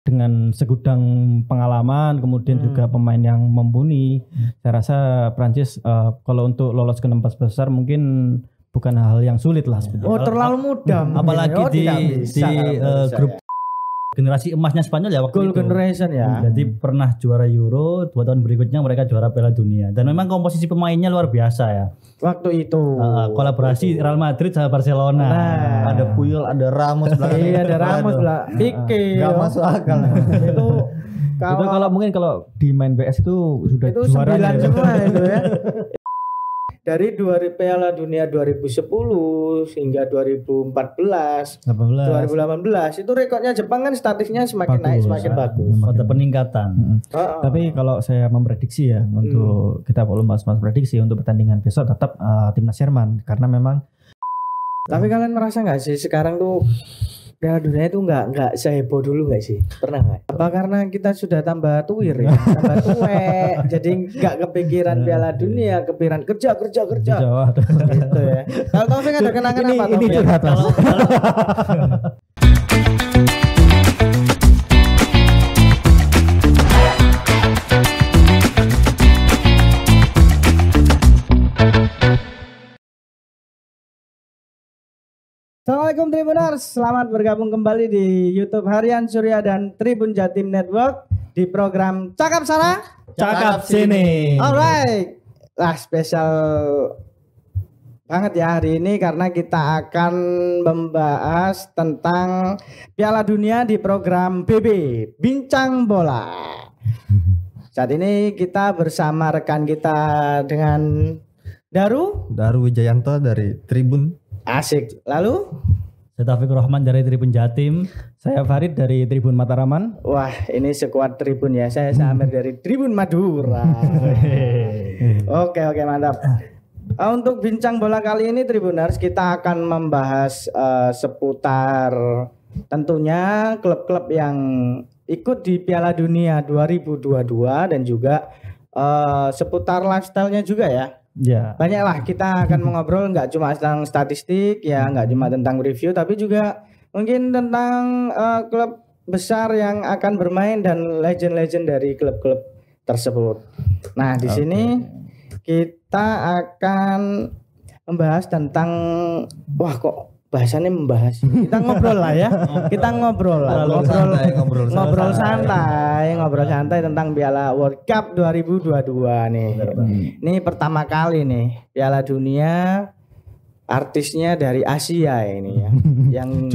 dengan segudang pengalaman, kemudian juga pemain yang mumpuni. Saya rasa Prancis kalau untuk lolos ke 16 besar mungkin bukan hal yang sulit lah sebetulnya. Oh, terlalu mudah. Apalagi di grup generasi emasnya Spanyol ya waktu Goal itu. generation ya. Jadi pernah juara Euro, 2 tahun berikutnya mereka juara Piala Dunia. Dan memang komposisi pemainnya luar biasa ya. Waktu itu. Kolaborasi Real Madrid sama Barcelona. Nah. Ada Puyol, ada Ramos belakang. Iya, ada Ramos lah. Pique. Gak masuk akal. Itu Itu kalau mungkin kalau di main BS itu sudah itu juara 9 semua itu ya. Dari Piala Dunia 2010 hingga 2014, 2018 itu rekornya Jepang kan statistiknya semakin naik, semakin bagus. Ada peningkatan. Tapi kalau saya memprediksi ya untuk kita perlu bahas prediksi untuk pertandingan besok tetap timnas Jerman karena memang. Tapi kalian merasa nggak sih sekarang tuh Piala Dunia itu nggak seheboh dulu nggak sih? Pernah nggak? Apa karena kita sudah tambah tuir ya, tambah tuwek, jadi nggak kepikiran Piala Dunia, kepikiran kerja. Gitu ya. Kalau Taufik ada kenangan apa? Ini curhat Mas. Assalamualaikum Tribuners, selamat bergabung kembali di YouTube Harian Surya dan Tribun Jatim Network di program Cakap Sana, Cakap Sini. Alright, lah spesial banget ya hari ini karena kita akan membahas tentang Piala Dunia di program BB Bincang Bola. Saat ini kita bersama rekan kita dengan Daru Wijayanto dari Tribun. Asik. Lalu Saya Taufik Rahman dari Tribun Jatim. Saya Farid dari Tribun Mataraman. wah ini sekuat Tribun ya. Saya Samir dari Tribun Madura. Oke mantap. Untuk bincang bola kali ini Tribuners kita akan membahas seputar tentunya klub-klub yang ikut di Piala Dunia 2022 dan juga seputar lifestyle-nya juga ya. Ya. Banyaklah kita akan mengobrol nggak cuma tentang statistik ya, nggak cuma tentang review tapi juga mungkin tentang klub besar yang akan bermain dan legend-legend dari klub-klub tersebut. Nah, di sini kita akan membahas tentang kok bahasannya membahas. Kita ngobrol lah ya. Kita ngobrol santai tentang Piala World Cup 2022 nih. Ini pertama kali nih Piala Dunia artisnya dari Asia ini ya. Yang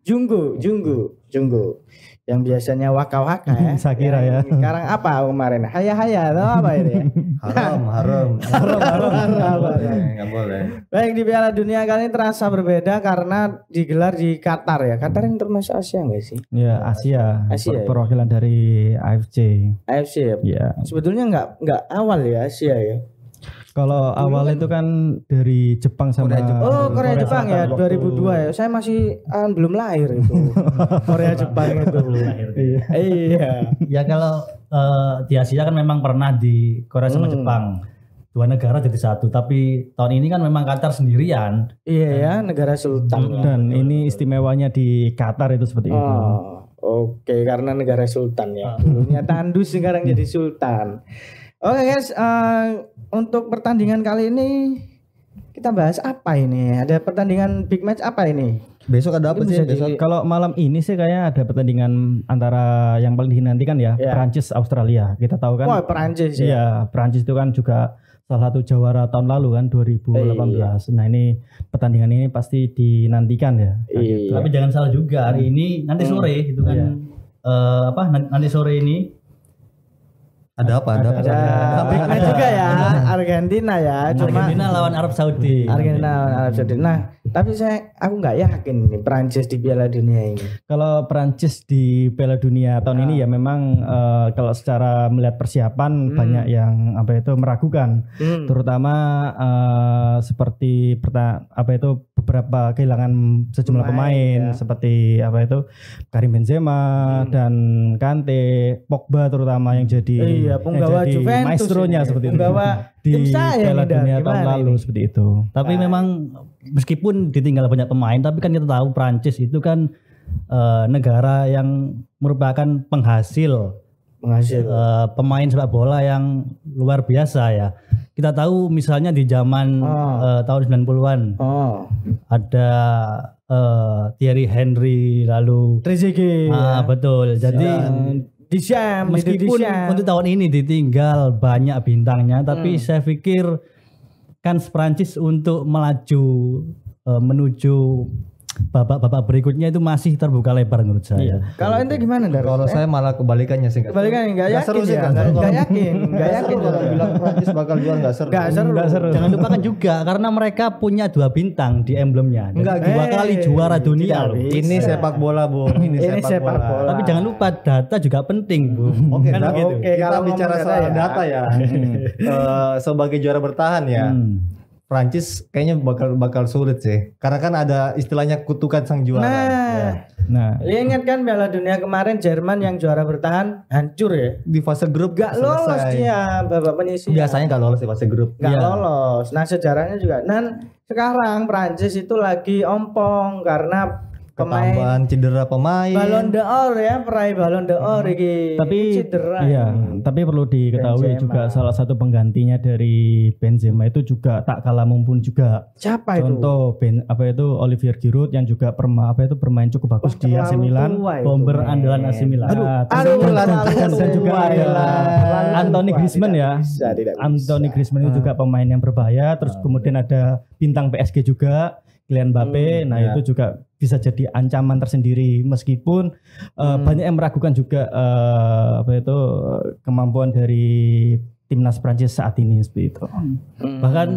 Junggu. Yang biasanya waka-waka ya. Shakira ya. Sekarang apa kemarin? Haya atau apa ini ya? Haram. Enggak boleh. Baik, di Piala Dunia kali ini terasa berbeda karena digelar di Qatar ya. Qatar ini termasuk Asia enggak sih? Ya, Asia ya? Perwakilan dari AFC. AFC ya. Ya. Sebetulnya enggak awal ya Asia ya. Kalau awal itu kan dari Jepang sama Korea Jepang ya 2002 ya. Saya masih belum lahir itu. Korea Jepang itu. Iya. Ya kalau di Asia kan memang pernah di Korea sama Jepang. 2 negara jadi satu, tapi tahun ini kan memang Qatar sendirian. Iya ya, negara sultan. Dan ini istimewanya di Qatar itu seperti itu. Oke, karena negara sultan ya. Dulunya tandus sekarang jadi sultan. Oke guys, untuk pertandingan kali ini kita bahas apa ini? Ada pertandingan big match apa ini? Besok ada apa sih besok? Kalau malam ini sih kayaknya ada pertandingan antara yang paling dinantikan ya, Prancis Australia. Kita tahu kan. Wah, Prancis ya. Iya, Prancis itu kan juga salah satu jawara tahun lalu kan 2018. Nah, ini pertandingan ini pasti dinantikan ya. Iya. Tapi jangan salah juga hari ini nanti sore itu kan nanti sore ini Ada apa? Big match juga ya, Argentina ya. Argentina lawan Arab Saudi. Nah, tapi aku nggak yakin nih Prancis di Piala Dunia ini. Kalau Prancis di Piala Dunia tahun ini ya memang kalau secara melihat persiapan banyak yang meragukan, terutama seperti beberapa kehilangan sejumlah pemain seperti Karim Benzema dan Kante, Pogba terutama yang jadi penggawa Juventus, maestronya seperti itu di Piala Dunia tahun lalu seperti itu. Tapi memang meskipun ditinggal banyak pemain, tapi kan kita tahu Prancis itu kan negara yang merupakan penghasil pemain sepak bola yang luar biasa ya. Kita tahu misalnya di zaman tahun 90-an ada Thierry Henry lalu Trezeguet. Betul. Jadi meskipun untuk tahun ini ditinggal banyak bintangnya, tapi saya pikir kans Prancis untuk melaju menuju babak berikutnya itu masih terbuka lebar menurut saya. Kalau ente gimana, Dar? Kalau saya malah kebalikannya sih. Kebalikannya enggak yakin seru sih, ya. Enggak yakin. Kalau bilang Prancis bakal juara enggak seru. Enggak seru. Jangan lupakan juga karena mereka punya 2 bintang di emblemnya. Enggak, 2 kali juara dunia loh. Ini sepak bola, Bung. Ini sepak bola. Tapi jangan lupa data juga penting, Bu. Oke, Kan begitu. Oke, kita kalau bicara ngomong soal data data ya. Sebagai juara bertahan ya. Prancis kayaknya bakal sulit sih. Karena kan ada istilahnya kutukan sang juara. Nah, ingat kan Piala Dunia kemarin Jerman yang juara bertahan hancur ya. Di fase grup Gak lolos dia babak penyisihan. Biasanya gak lolos di fase grup. Gak lolos. Nah sejarahnya juga. Dan sekarang Prancis itu lagi ompong karena Ketambahan cedera pemain. Ballon d'Or ya, peraih Ballon d'Or iki. tapi cedera. iya, tapi perlu diketahui Benzema. juga salah satu penggantinya dari Benzema itu juga tak kalah mumpuni juga. Siapa itu? Contoh Olivier Giroud yang juga bermain cukup bagus di AC terlalu Milan, tua itu, bomber men. andalan AC Milan. Dan juga ada Anthony Griezmann ya. Tidak bisa. Anthony Griezmann itu juga pemain yang berbahaya. Terus kemudian ada bintang PSG juga, Kylian Mbappe. Nah itu juga bisa jadi ancaman tersendiri meskipun banyak yang meragukan juga kemampuan dari timnas Prancis saat ini seperti itu. Bahkan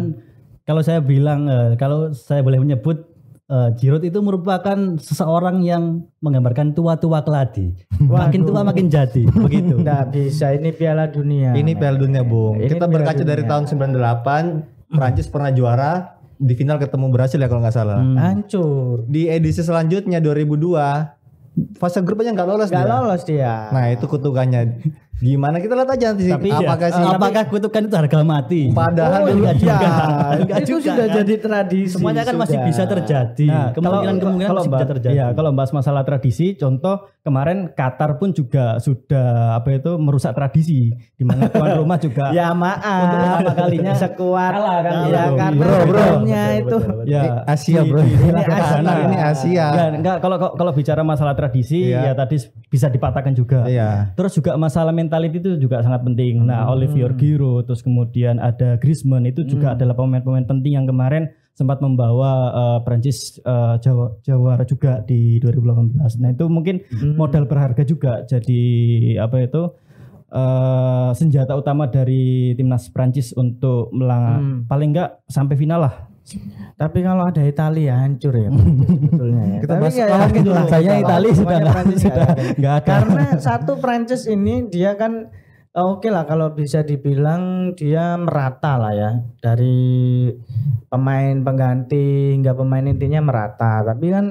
kalau saya bilang kalau saya boleh menyebut Giroud itu merupakan seseorang yang menggambarkan tua-tua keladi. Makin tua makin jadi begitu. Nggak bisa, ini Piala Dunia. Ini Piala Dunia, Bung. Ini Kita Piala berkaca dari Dunia. tahun 98, Prancis pernah juara di final ketemu Brasil ya kalau nggak salah. Hancur. Di edisi selanjutnya 2002 fase grup aja nggak lolos Nggak dia. lolos dia. Nah itu kutukannya. Gimana kita lihat aja nanti Tapi apakah kutukan itu harga mati? Padahal enggak iya. juga. Enggak Itu juga, sudah kan? jadi tradisi. Semuanya kan masih sudah. bisa terjadi. Kemungkinan masih bisa terjadi. Ya, kalau bahas masalah tradisi, contoh kemarin Qatar pun juga sudah merusak tradisi di mana tuan rumah juga Ya maaf. untuk pertama kalinya sekuat kalah kan. ya kan Bro. backgroundnya itu. Ya, Asia bro. Ini Asia. Ya, enggak kalau bicara masalah tradisi Iya. ya tadi bisa dipatahkan juga. Iya. Terus juga masalah mentality itu juga sangat penting. Nah, Olivier Giroud, terus kemudian ada Griezmann itu juga adalah pemain-pemain penting yang kemarin sempat membawa Prancis juara juga di 2018. Nah, itu mungkin modal berharga juga. Jadi senjata utama dari timnas Prancis untuk paling enggak sampai final lah. Tapi kalau ada Italia hancur ya sebetulnya ya. Kita Tapi bahas nggak kalah yakin dulu. lah. Kayaknya Italia sudah Pokoknya Prancis nggak yakin. nggak ada. Karena satu Prancis ini dia kan oke lah kalau bisa dibilang dia merata lah ya, dari pemain pengganti hingga pemain intinya merata. Tapi kan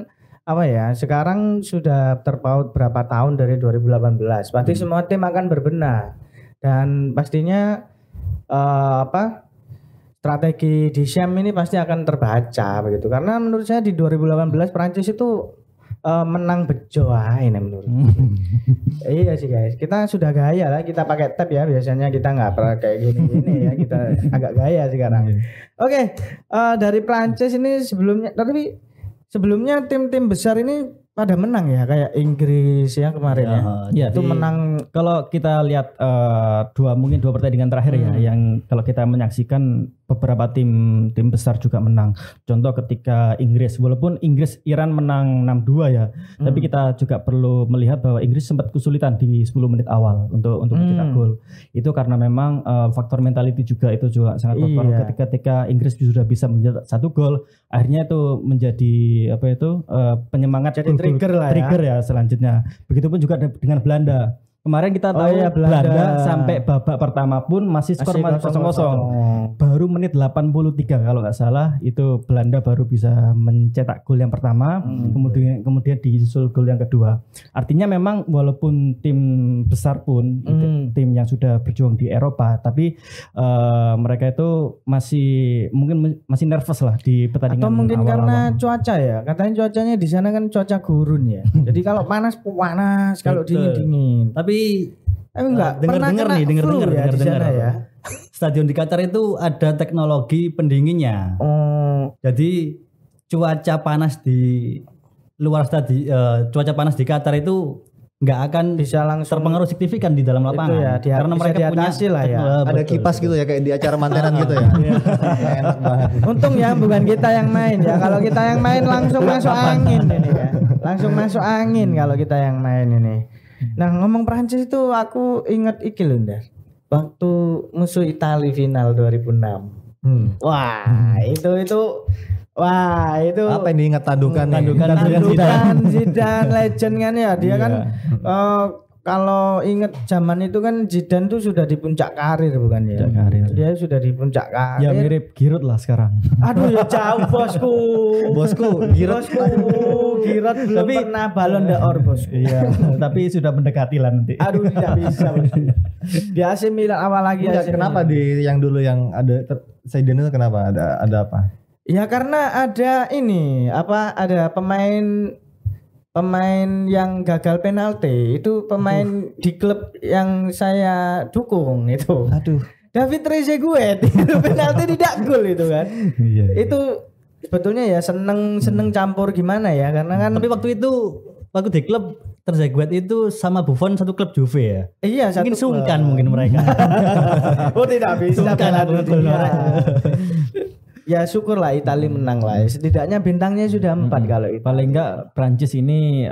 sekarang sudah terpaut berapa tahun dari 2018. Pasti semua tim akan berbenah dan pastinya strategi di Deschamps ini pasti akan terbaca begitu. Karena menurut saya di 2018 Prancis itu menang bejo ini menurut. Iya sih guys, kita sudah gaya lah, kita pakai tab ya, biasanya kita nggak pernah kayak gini ya, kita agak gaya sekarang. Oke, dari Prancis ini sebelumnya tim-tim besar ini pada menang ya, kayak Inggris ya kemarin Ya, itu menang. Kalau kita lihat dua pertandingan terakhir ya, yang kalau kita menyaksikan beberapa tim besar juga menang. Contoh ketika Inggris, walaupun Inggris Iran menang 6-2 ya, tapi kita juga perlu melihat bahwa Inggris sempat kesulitan di 10 menit awal untuk mencetak gol. Itu karena memang faktor mentality juga itu juga sangat berpengaruh. Ketika Inggris sudah bisa mencetak 1 gol, akhirnya itu menjadi penyemangat, jadi trigger ya selanjutnya. Begitupun juga dengan Belanda. Kemarin kita tahu Belanda sampai babak pertama pun masih skor 0-0. Baru baru menit 83 kalau nggak salah itu Belanda baru bisa mencetak gol yang pertama, kemudian disusul gol yang kedua. Artinya memang walaupun tim besar pun tim yang sudah berjuang di Eropa, tapi mereka itu mungkin masih nervous lah di pertandingan atau mungkin awal-awal. karena cuaca ya, katanya cuacanya di sana kan cuaca gurun ya. Jadi kalau panas, kalau dingin. Tapi enggak dengar ya di sana ya. Stadion di Qatar itu ada teknologi pendinginnya. Jadi cuaca panas di luar cuaca panas di Qatar itu nggak akan bisa langsung terpengaruh signifikan di dalam lapangan. Itu ya, karena mereka punya lah ya. Ada kipas gitu ya kayak di acara mantenan gitu ya. Enak banget. Untung ya bukan kita yang main ya. Kalau kita yang main langsung masuk angin ini ya. Langsung masuk angin kalau kita yang main ini. Nah, ngomong Prancis itu aku inget iki lho, Ndar. Waktu musuh Italia final 2006. Wah, itu apa yang diingat tandukan Zidane legend kan ya. Dia kan kalau inget zaman itu kan Zidane tuh sudah di puncak karir bukan ya? Dia sudah di puncak karir. Ya mirip Giroud lah sekarang. Aduh ya jauh bosku. Giroud belum pernah Ballon d'Or bosku. Iya, tapi sudah mendekati lah nanti. Aduh tidak bisa bosku. Di AC Milan awal lagi. Kenapa di yang dulu yang ada Zidane itu kenapa? Ada apa? Ya karena ada ada pemain yang gagal penalti itu pemain di klub yang saya dukung itu. Aduh. David Trezeguet itu penalti tidak gol itu kan. Iya. Itu sebetulnya ya seneng campur gimana ya karena kan. Tapi waktu di klub Trezeguet itu sama Buffon satu klub Juve ya. Iya mungkin sungkan mungkin mereka. Oh tidak bisa. Sungkan Ya syukurlah Italia menang lah. Setidaknya bintangnya sudah 4 kalau itu. Paling enggak Prancis ini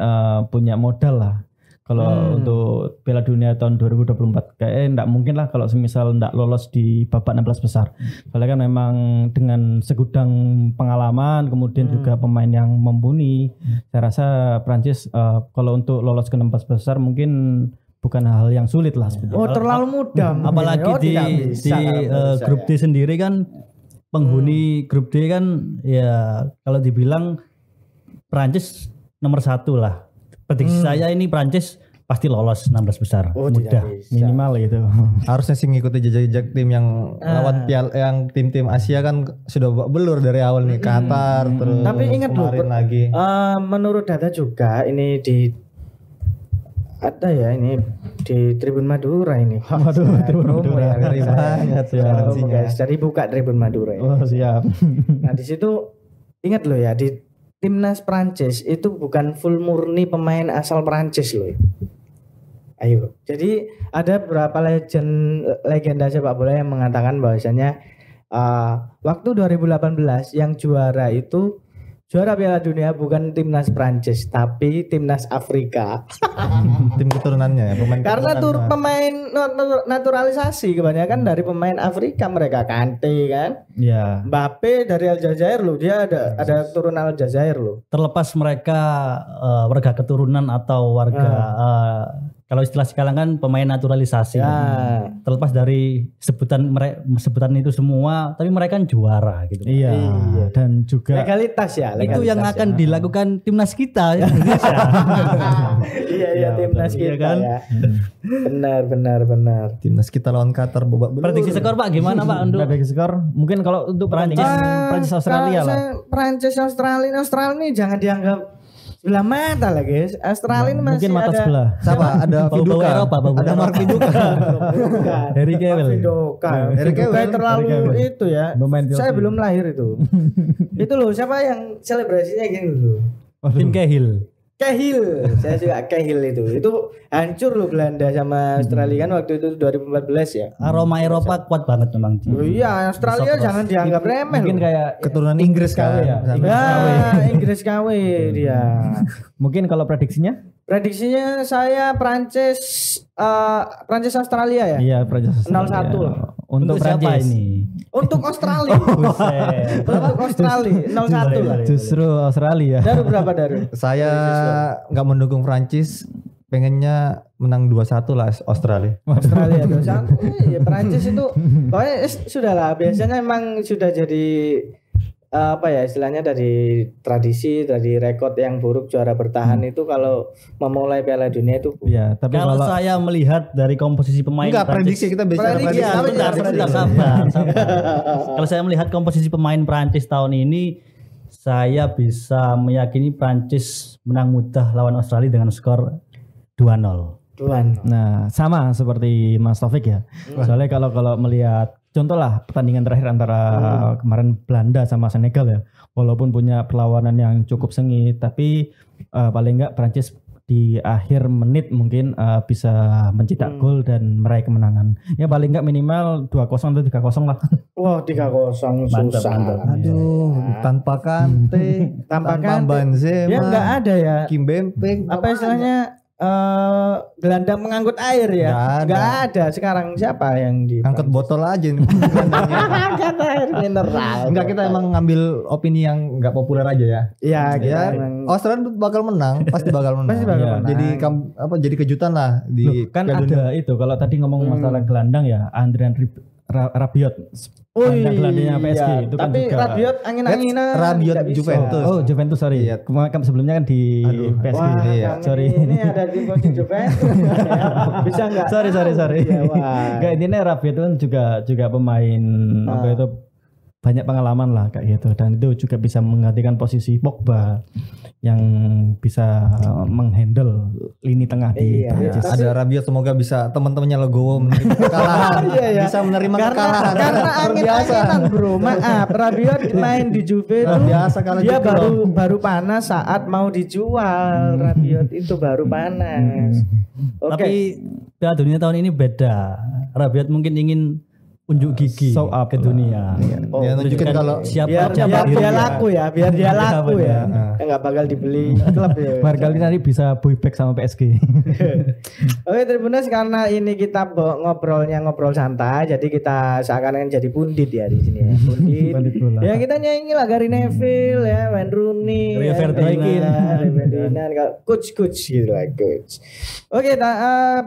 punya modal lah. Kalau untuk Piala Dunia tahun 2024 kayaknya enggak mungkin lah kalau semisal enggak lolos di babak 16 besar. Soalnya kan memang dengan segudang pengalaman kemudian juga pemain yang mumpuni. Saya rasa Prancis kalau untuk lolos ke 16 besar mungkin bukan hal yang sulit lah sebetulnya. Oh terlalu mudah. Apalagi di grup D sendiri kan penghuni grup D kan ya kalau dibilang Prancis nomor 1 lah. Prediksi saya ini Prancis pasti lolos 16 besar. Mudah minimal gitu. Harusnya sih ngikuti jejak-jejak tim yang lawan yang tim-tim Asia kan sudah belur dari awal nih Qatar terus. Tapi ingat loh lagi. Menurut data juga ini ada ya ini di Tribun Madura ini. Waduh, Tribun Madura. Ngeri banget ya. Guys, jadi buka Tribun Madura ini. Oh, siap. Nah, di situ ingat loh ya di timnas Prancis itu bukan full murni pemain asal Prancis loh. Ayo. Jadi ada beberapa legenda sepak bola yang mengatakan bahwasanya waktu 2018 yang juara Piala Dunia bukan timnas Prancis tapi timnas Afrika. Tim keturunannya ya, pemain. Karena pemain naturalisasi kebanyakan dari pemain Afrika mereka. Kante kan. Iya. Mbappe dari Aljazair loh, dia ada keturunan Aljazair loh. Terlepas mereka warga keturunan atau warga kalau istilah sekarang kan pemain naturalisasi. Terlepas dari sebutan itu semua, tapi mereka kan juara gitu. Iya. Dan juga legalitas ya. Itu yang akan dilakukan timnas kita Indonesia. Iya timnas kita kan. Ya. Benar. Timnas kita lawan Qatar babak belur. Prediksi skor Pak gimana Pak untuk prediksi skor? Mungkin kalau untuk Prancis Australia lah. Prancis Australia ini jangan dianggap sebelah mata lah guys. Australia ini masih mungkin mata ada sebelah. Siapa? Ada Viduka. Ada Mark Viduka. Harry Kewell. Viduka terlalu itu ya. Saya belum lahir itu. Itu loh siapa yang selebrasinya gini loh. Tim Cahill. Saya suka Cahill itu hancur loh Belanda sama Australia kan waktu itu 2014 ya. Aroma Eropa kuat banget memang. Oh iya Australia jangan dianggap remeh. Mungkin kayak keturunan Inggris kan ya. Inggris KW dia. Mungkin kalau prediksinya saya Prancis Australia ya. Iya Prancis 0-1 lah. Untuk siapa Prancis ini? Untuk Australia. Untuk Australia 0-1 lah. Justru Australia. Daru berapa Daru? Saya nggak mendukung Prancis, pengennya menang 2-1 lah Australia. Australia 2-1. Ya Prancis itu pokoknya sudahlah, biasanya emang sudah jadi apa ya istilahnya, dari tradisi, dari rekod yang buruk juara bertahan itu kalau memulai Piala Dunia itu. Ya, tapi kalau saya melihat dari komposisi pemain Enggak, prediksi kita bicara prediksi. Sabar. Kalau saya melihat komposisi pemain Prancis tahun ini, saya bisa meyakini Prancis menang mudah lawan Australia dengan skor 2-0. Nah, sama seperti Mas Taufik ya. Soalnya kalau melihat contoh lah pertandingan terakhir antara kemarin Belanda sama Senegal ya. Walaupun punya perlawanan yang cukup sengit, tapi paling enggak Prancis di akhir menit mungkin bisa mencetak gol dan meraih kemenangan. Ya paling enggak minimal 2-0 atau 3-0 lah. Wah, 3-0 susah. Aduh, tanpa Kante, tanpa Benzema. Ya enggak ada ya. Kimpembe. Apa istilahnya? Gelandang mengangkut air ya, nggak ada. Sekarang siapa yang di angkat botol aja nih angkat air mineral. Enggak, kita emang ngambil opini yang nggak populer aja ya. Iya, ya, Australia bakal menang, pasti bakal menang. Jadi jadi kejutan lah di kan ada itu. Kalau tadi ngomong masalah gelandang ya, Adrien Rabiot. Gelandangnya PSG iya. itu kan tapi juga Rabiot angin-anginan. Rabiot Juventus. Oh, Juventus, sorry. Iya. Kemarin sebelumnya kan di PSG. Wah, iya. Sorry. Ini ada di coaching Juventus. Bisa enggak? Sorry. Ya, Enggak, intinya Rabiot itu kan juga pemain apa itu banyak pengalaman lah kayak gitu, dan itu juga bisa menggantikan posisi Pogba yang bisa menghandle lini tengah di Prancis. Ada Rabiot, semoga bisa teman-temannya legowo menerima kekalahan. Bisa menerima kekalahan. Karena angin-anginan bro, maaf. Rabiot main di Juve itu biasa kalau dia baru panas saat mau dijual. Rabiot itu baru panas. Tapi Piala Dunia tahun ini beda. Rabiot mungkin ingin unjuk gigi ke dunia. Dia nunjukin kalau siapa dia laku ya, biar dia laku ya. Enggak bakal dibeli klub ya. Barangkali nanti bisa boyback sama PSG. Oke, Tribuners, karena ini kita ngobrol santai, jadi kita seakan-akan jadi pundit ya di sini ya. Pundit. Ya kita nyanyi lah Gary Neville ya, Wayne Rooney, Rio Ferdinand, coach gitu lah, coach. Oke,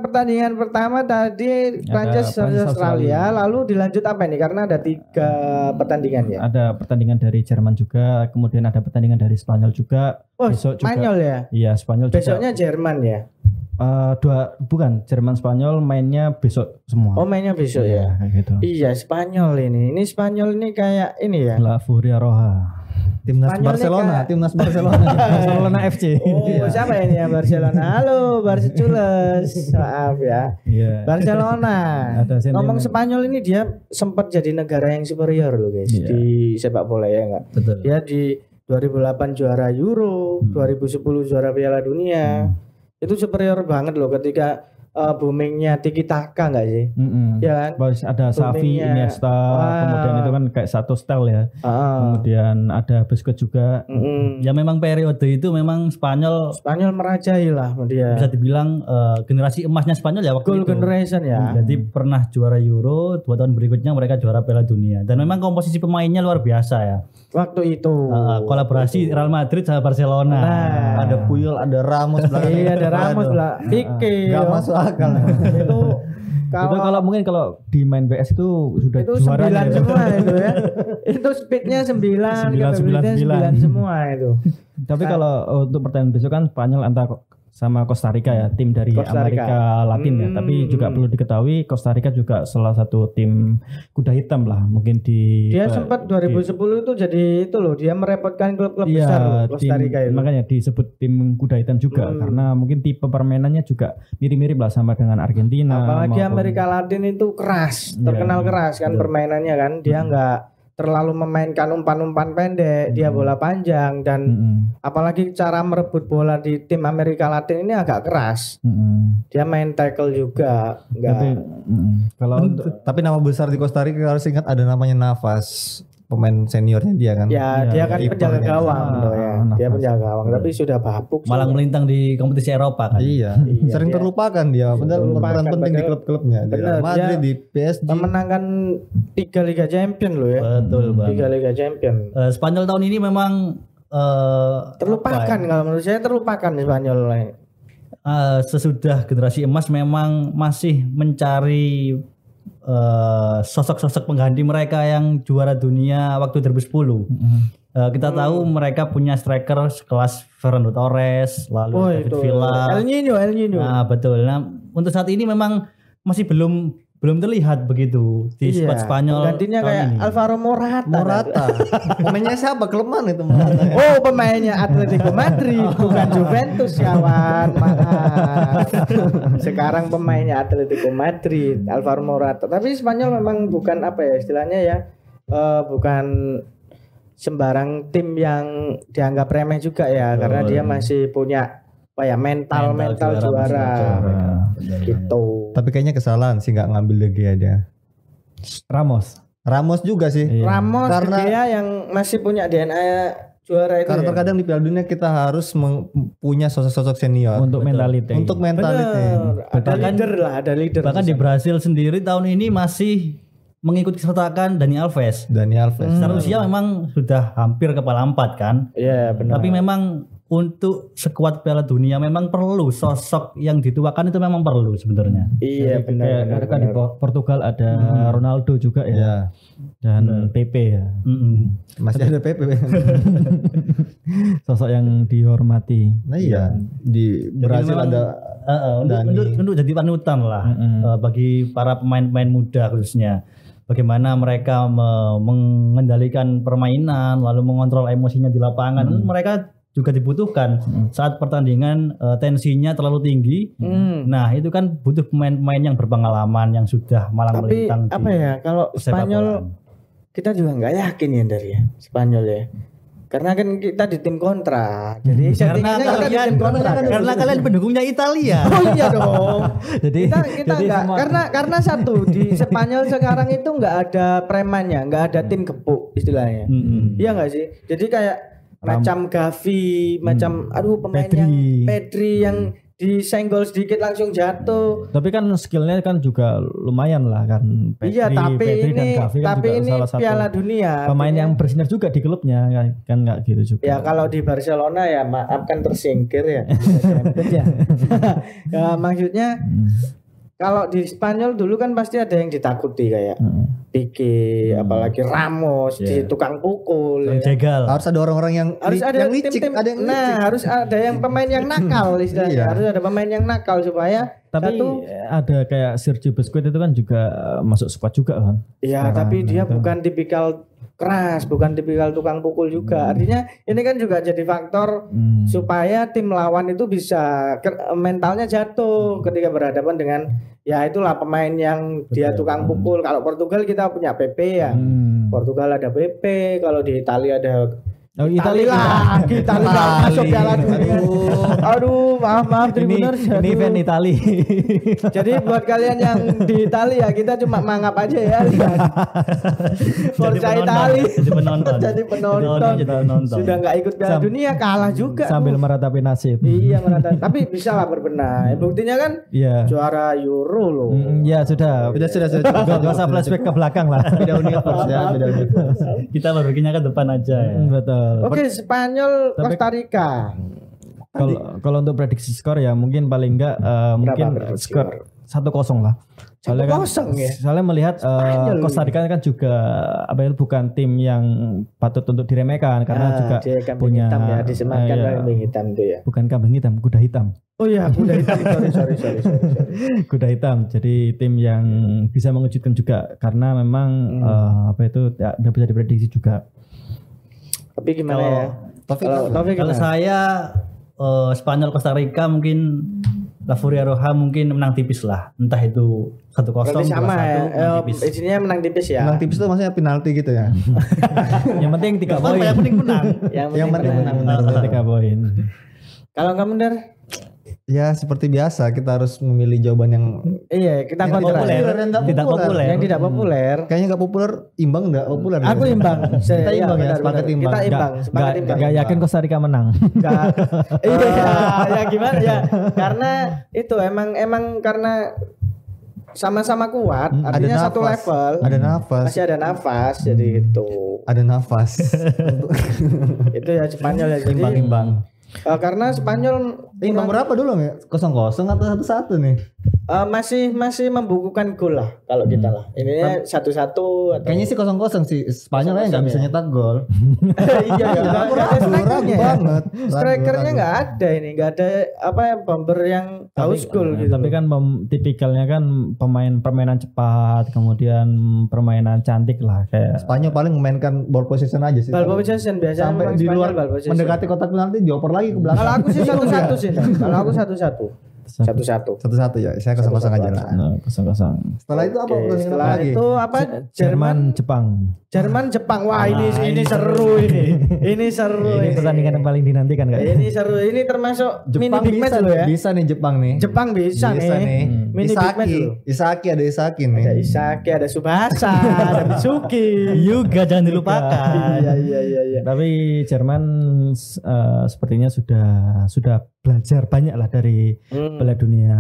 pertandingan pertama tadi Prancis versus Australia, lalu dilanjut apa ini? Karena ada 3 pertandingan ya. Ada pertandingan dari Jerman juga, kemudian ada pertandingan dari Spanyol juga. Oh, besok Spanyol juga, ya? Iya, Spanyol besoknya juga. Jerman ya? Bukan, Jerman Spanyol mainnya besok semua. Oh, mainnya besok ya? Kayak gitu. Iya, Spanyol ini. Ini Spanyol ini kayak ini ya? La Furia Roja. Timnas Barcelona, Timnas Barcelona. Barcelona FC. Oh, siapa ini ya Barcelona? Halo, Barcecules. Maaf ya. Iya. Barcelona. Ngomong Spanyol ini dia sempat jadi negara yang superior loh guys di sepak bola ya enggak? Betul. Dia di 2008 juara Euro, 2010 juara Piala Dunia. Itu superior banget loh ketika boomingnya Tiki Taka nggak sih? Ya kan? Ada Xavi, Iniesta, kemudian itu kan kayak satu style ya. Kemudian ada Busquets juga. Ya memang periode itu memang Spanyol merajai lah dia. Bisa dibilang generasi emasnya Spanyol ya waktu Goal itu. generation ya. Jadi pernah juara Euro, 2 tahun berikutnya mereka juara Piala Dunia. Dan memang komposisi pemainnya luar biasa ya. Waktu itu. Kolaborasi Real Madrid sama Barcelona. Ada Puyol, ada Ramos belakang. Iya, ada Ramos belakang. Pique. Gak masuk akal. Itu kalau mungkin kalau di main BS itu sudah itu juara 9 semua itu ya. Itu speednya 9 semua itu. Tapi kalau untuk pertandingan besok kan Spanyol antara sama Costa Rica ya, tim dari Amerika Latin ya. Tapi juga perlu diketahui Costa Rica juga salah satu tim kuda hitam lah mungkin dia sempat 2010 itu jadi itu loh, dia merepotkan klub-klub besar loh, Costa Rica itu. Makanya disebut tim kuda hitam juga karena mungkin tipe permainannya juga mirip-mirip lah sama dengan Argentina. Apalagi Amerika Latin itu keras, terkenal keras kan permainannya kan. Dia enggak terlalu memainkan umpan-umpan pendek, dia bola panjang dan apalagi cara merebut bola di tim Amerika Latin ini agak keras. Dia main tackle juga, tapi nama besar di Costa Rica harus ingat ada namanya Navas, pemain seniornya dia kan. Ya, dia kan penjaga gawang loh ya. Dia penjaga gawang, tapi sudah bapuk. Malang melintang di kompetisi Eropa kan. Iya. Sering terlupakan dia, padahal berperan penting di klub-klubnya. Di Real Madrid, di PSG. Memenangkan 3 Liga Champion loh ya. Betul banget. 3 Liga Champion. Spanyol tahun ini memang terlupakan kalau menurut saya, terlupakan Spanyol. sesudah generasi emas memang masih mencari sosok-sosok pengganti mereka yang juara dunia waktu 2010. Kita tahu mereka punya striker sekelas Fernando Torres, lalu David Villa. El Nino. Nah, betul. Nah, untuk saat ini memang masih belum terlihat begitu di squad Spanyol. Gantinya kayak ini. Alvaro Morata. Pemainnya siapa? Klub mana itu Morata? Oh, pemainnya Atletico Madrid, bukan Juventus kawan. Maaf. Sekarang pemainnya Atletico Madrid, Alvaro Morata. Tapi Spanyol memang bukan apa ya istilahnya ya, bukan sembarang tim yang dianggap remeh juga ya, karena dia masih punya apa ya mental juara. Gitu. Tapi kayaknya kesalahan sih nggak ngambil De Gea dia. Ramos juga sih. Ramos, karena De Gea yang masih punya DNA juara itu. Karena terkadang di Piala Dunia kita harus punya sosok-sosok senior untuk mentality. Untuk mentality. Ada leader. Bahkan di Brasil sendiri tahun ini masih mengikuti sertakan Dani Alves. Secara usia memang sudah hampir kepala 4 kan. Iya benar. Tapi memang untuk skuad Piala Dunia memang perlu sosok yang dituakan, itu memang perlu sebenarnya. Iya benar. Kan di Portugal ada Ronaldo juga ya. Dan Pepe ya. Masih ada Pepe. Sosok yang dihormati. Nah iya, di Brasil memang, ada untuk jadi panutan lah bagi para pemain-pemain muda khususnya. Bagaimana mereka mengendalikan permainan, lalu mengontrol emosinya di lapangan. Mereka juga dibutuhkan saat pertandingan tensinya terlalu tinggi. Nah, itu kan butuh pemain-pemain yang berpengalaman, yang sudah malang melintang. Tapi apa ya, kalau Spanyol kita juga nggak yakin ya dari ya Spanyol ya. Karena kan kita di tim kontra. Jadi karena kalian pendukungnya Italia. Oh iya dong. Jadi kita enggak karena satu di Spanyol sekarang itu enggak ada premannya, enggak ada tim gepuk istilahnya. Iya enggak sih? Jadi kayak macam Gavi, macam pemain Pedri. yang Pedri yang disenggol sedikit langsung jatuh. Tapi kan skillnya kan juga lumayan lah kan. Iya, tapi ini Piala Dunia. Pemain yang bersinar juga di klubnya kan nggak gitu juga. Ya kalau di Barcelona ya maaf kan tersingkir ya. Ya maksudnya kalau di Spanyol dulu kan pasti ada yang ditakuti kayak Pique, apalagi Ramos, di tukang pukul. Jegal. Harus ada orang-orang yang harus ada yang licik, tim-tim. ada yang nah, licik. harus ada yang pemain yang nakal istilahnya. Harus ada pemain yang nakal supaya tapi ada kayak Sergio Busquets itu kan juga masuk squad juga kan. Iya, tapi dia bukan tipikal keras, bukan tipikal tukang pukul juga. Artinya ini kan juga jadi faktor supaya tim lawan itu bisa mentalnya jatuh ketika berhadapan dengan ya itulah pemain yang dia tukang pukul. Kalau Portugal kita punya Pepe ya. Portugal ada Pepe, kalau di Italia ada Italia masuk Piala Dunia. Aduh, maaf Tribuners. Ini fan Itali. Jadi buat kalian yang di Italia kita cuma mangap aja ya. Forza Itali. Jadi penonton. Sudah nggak ikut Piala Dunia, kalah juga. Sambil meratapi nasib. Iya, meratapi. Tapi bisa lah berbenah. Buktinya kan juara Euro loh. Ya sudah. Gak usah flashback ke belakang lah. Beda universe ya, beda universe. Kita berpikirnya ke depan aja ya. Betul. Oke, Spanyol, Costa Rica. Kalau untuk prediksi skor ya mungkin paling enggak mungkin skor 1-0 lah. Soalnya 1-0 ya. Soalnya melihat Costa Rica kan juga bukan tim yang patut untuk diremehkan karena juga punya hitam ya, disematkan kambing hitam itu ya. Bukan kambing hitam, kuda hitam. Oh iya, kuda hitam. sorry. Kuda hitam. Jadi tim yang bisa mengejutkan juga karena memang tidak bisa diprediksi juga. Tapi gimana ya? Kalau saya Spanyol Costa Rica mungkin La Furia Roja mungkin menang tipis lah. Entah itu 1-0 berarti sama 2-1 ya. Isinya menang tipis ya. Menang tipis itu maksudnya penalti gitu ya. Yang penting 3 poin. Yang penting menang. Yang penting menang. 3 poin. Kalau kamu Dar? Ya seperti biasa kita harus memilih jawaban yang kita kontra. Tidak populer. Yang tidak populer. Kayaknya nggak populer, imbang nggak populer. Aku imbang. Kita imbang ya, sepakat imbang. Kita imbang. Gak yakin Costa Rica menang. Ya gimana ya? Karena itu emang karena sama-sama kuat, artinya satu level. Ada nafas. Masih ada nafas, jadi itu. Ada nafas. Itu ya Spanyol ya. Imbang-imbang. Karena Spanyol Ini nomor berapa dulu ya? 0-0 atau 1-1 nih? masih membukukan gol lah kalau kita lah. Ini 1-1 atau Kayaknya sih 0-0 sih. Spanyol aja nggak bisa nyetak gol. iya Aku ragu banget. Strikernya nggak ada ini, nggak ada bomber yang haus gol gitu. Tapi kan tipikalnya kan permainan cepat, kemudian permainan cantik lah kayak. Spanyol paling memainkan ball position aja sih. Ball position biasanya sampai di luar mendekati kotak penalti dioper lagi ke belakang. Kalau aku sih 1-1 sih. Kalau aku 1-1. 1-1 ya, saya 0-0 aja lah. 0-0. Setelah itu apa? Setelah lagi? itu apa? Jerman Jepang. Wah, ini seru ini. Ini seru. Ini pertandingan yang paling dinantikan kan? Ini seru. Ini termasuk Jepang mini big match loh ya. Bisa nih Jepang nih. Jepang bisa nih. Mini big match loh. Isaki nih. Ada Isaki, ada Subasa, ada Mitsuki. Juga jangan dilupakan. Iya. Tapi Jerman sepertinya sudah belajar banyak lah dari Piala Dunia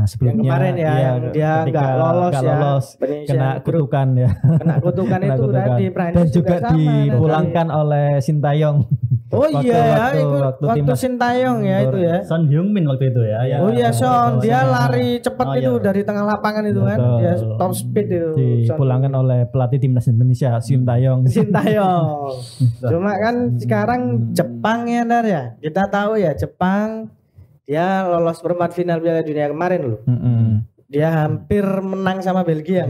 sebelumnya. Yang kemarin ya, yang dia nggak lolos, kena kutukan ya. Kena kutukan itu tadi dan juga dipulangkan oleh Sintayong. Oh iya ya, waktu Sintayong ya itu ya. Son Heung-min waktu itu ya. Oh iya Son, dia lari cepat itu dari tengah lapangan itu kan. Dia top speed itu. Dipulangkan oleh pelatih timnas Indonesia Sintayong. Cuma kan sekarang Jepang ya Dar ya. Kita tahu ya Jepang dia lolos perempat final Piala Dunia kemarin loh. Dia hampir menang sama Belgia.